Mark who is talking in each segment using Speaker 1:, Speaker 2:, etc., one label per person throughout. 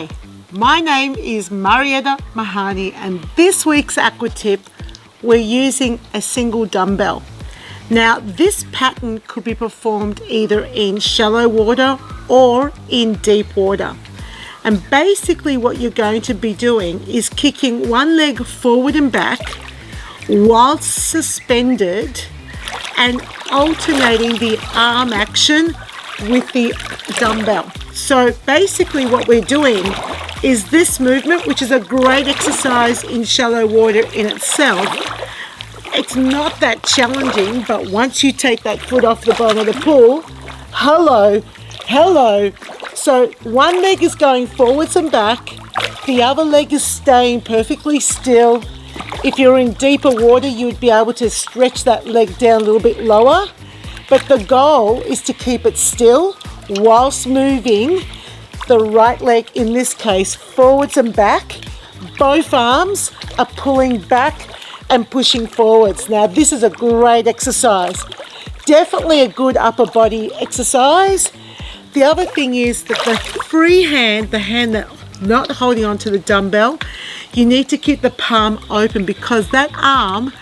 Speaker 1: Hi, my name is Marietta Mehanni, and this week's Aqua Tip, we're using a single dumbbell. Now, this pattern could be performed either in shallow water or in deep water. And basically what you're going to be doing is kicking one leg forward and back whilst suspended and alternating the arm action with the dumbbell. So basically what we're doing is this movement, which is a great exercise in shallow water in itself. It's not that challenging, but once you take that foot off the bottom of the pool, hello. So one leg is going forwards and back, the other leg is staying perfectly still. If you're in deeper water, you would be able to stretch that leg down a little bit lower, but the goal is to keep it still whilst moving the right leg, in this case, forwards and back. Both arms are pulling back and pushing forwards. Now, this is a great exercise. Definitely a good upper body exercise. The other thing is that the free hand, the hand that's not holding onto the dumbbell, you need to keep the palm open because that arm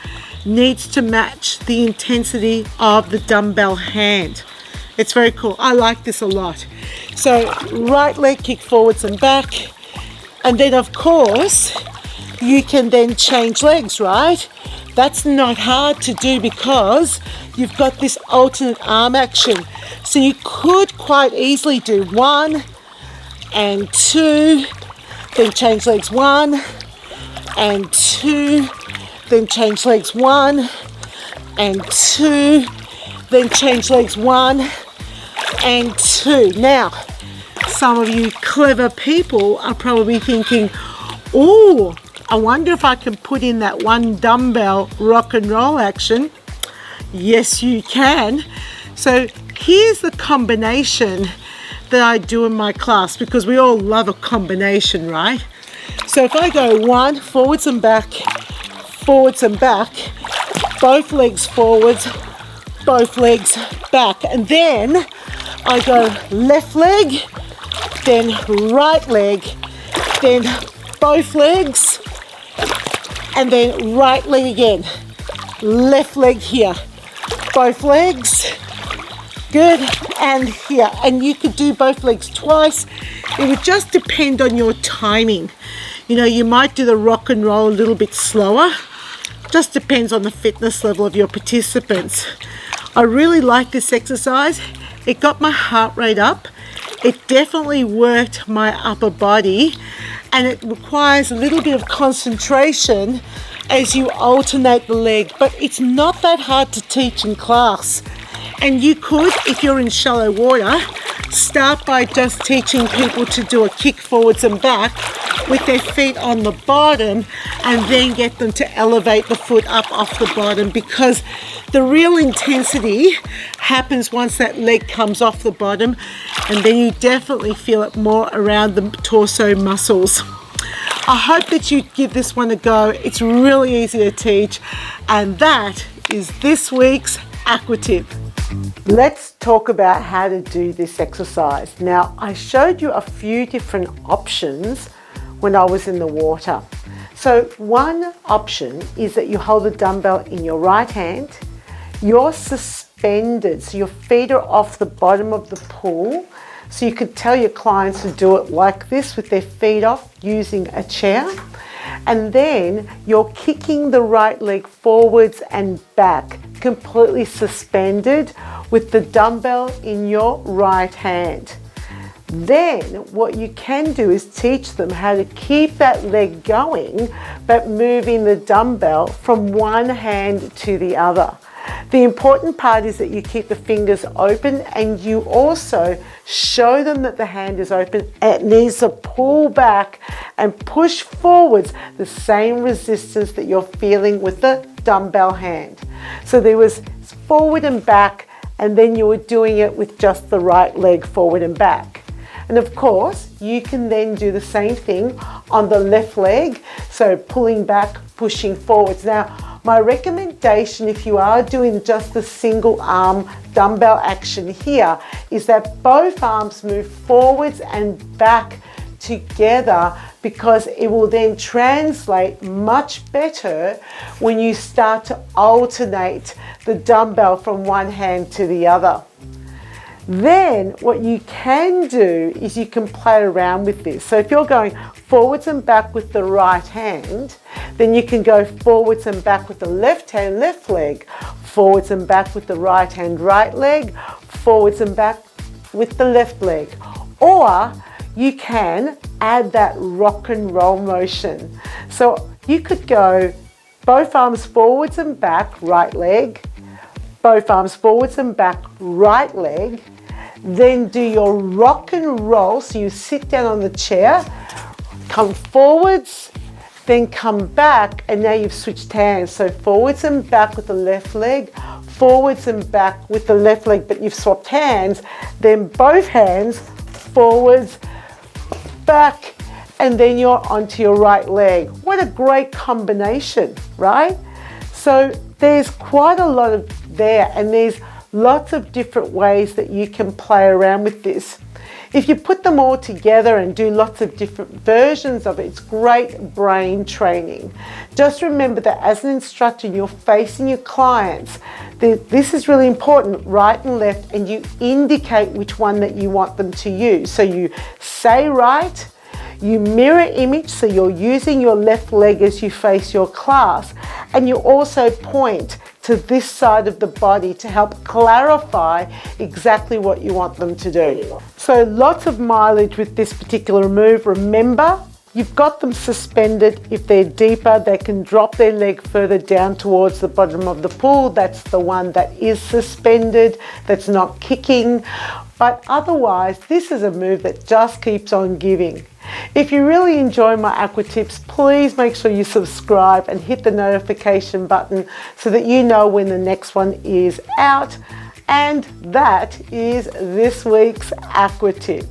Speaker 1: needs to match the intensity of the dumbbell hand. It's very cool. I like this a lot. So right leg kick forwards and back. And then of course, you can then change legs, right? That's not hard to do because you've got this alternate arm action. So you could quite easily do 1 and 2, then change legs 1 and 2, then change legs 1 and 2, then change legs 1 and 2. Now, some of you clever people are probably thinking, oh, I wonder if I can put in that one dumbbell rock and roll action. Yes, you can. So here's the combination that I do in my class, because we all love a combination, right? So if I go 1, forwards and back, both legs forwards, both legs back, and then I go left leg, then right leg, then both legs, and then right leg again, left leg here, both legs, good, and here. And you could do both legs twice. It would just depend on your timing. You know, you might do the rock and roll a little bit slower. Just depends on the fitness level of your participants. I really like this exercise. It got my heart rate up. It definitely worked my upper body, and it requires a little bit of concentration as you alternate the leg, but it's not that hard to teach in class. And you could, if you're in shallow water, start by just teaching people to do a kick forwards and back with their feet on the bottom, and then get them to elevate the foot up off the bottom, because the real intensity happens once that leg comes off the bottom, and then you definitely feel it more around the torso muscles. I hope that you give this one a go. It's really easy to teach, and that is this week's Aqua Tip. Let's talk about how to do this exercise. Now, I showed you a few different options when I was in the water. So one option is that you hold the dumbbell in your right hand, you're suspended, so your feet are off the bottom of the pool. So you could tell your clients to do it like this with their feet off using a chair. And then you're kicking the right leg forwards and back, completely suspended with the dumbbell in your right hand. Then what you can do is teach them how to keep that leg going, but moving the dumbbell from one hand to the other. The important part is that you keep the fingers open, and you also show them that the hand is open. It needs to pull back and push forwards the same resistance that you're feeling with the dumbbell hand. So there was forward and back, and then you were doing it with just the right leg forward and back. And of course, you can then do the same thing on the left leg. So pulling back, pushing forwards. Now, my recommendation, if you are doing just the single arm dumbbell action here, is that both arms move forwards and back together, because it will then translate much better when you start to alternate the dumbbell from one hand to the other. Then what you can do is you can play around with this. So if you're going forwards and back with the right hand, then you can go forwards and back with the left hand, left leg, forwards and back with the right hand, right leg, forwards and back with the left leg. Or you can add that rock and roll motion. So you could go both arms forwards and back, right leg, both arms forwards and back, right leg, then do your rock and roll. So you sit down on the chair, come forwards, then come back, and now you've switched hands. So forwards and back with the left leg, forwards and back with the left leg, but you've swapped hands, then both hands, forwards, back, and then you're onto your right leg. What a great combination, right? So there's quite a lot of there, and there's lots of different ways that you can play around with this. If you put them all together and do lots of different versions of it, it's great brain training. Just remember that as an instructor, you're facing your clients. This is really important, right and left, and you indicate which one that you want them to use. So you say right, you mirror image, so you're using your left leg as you face your class, and you also point to this side of the body to help clarify exactly what you want them to do. So lots of mileage with this particular move. Remember, you've got them suspended. If they're deeper, they can drop their leg further down towards the bottom of the pool. That's the one that is suspended, that's not kicking. But otherwise, this is a move that just keeps on giving. If you really enjoy my aqua tips, please make sure you subscribe and hit the notification button so that you know when the next one is out. And that is this week's aqua tip.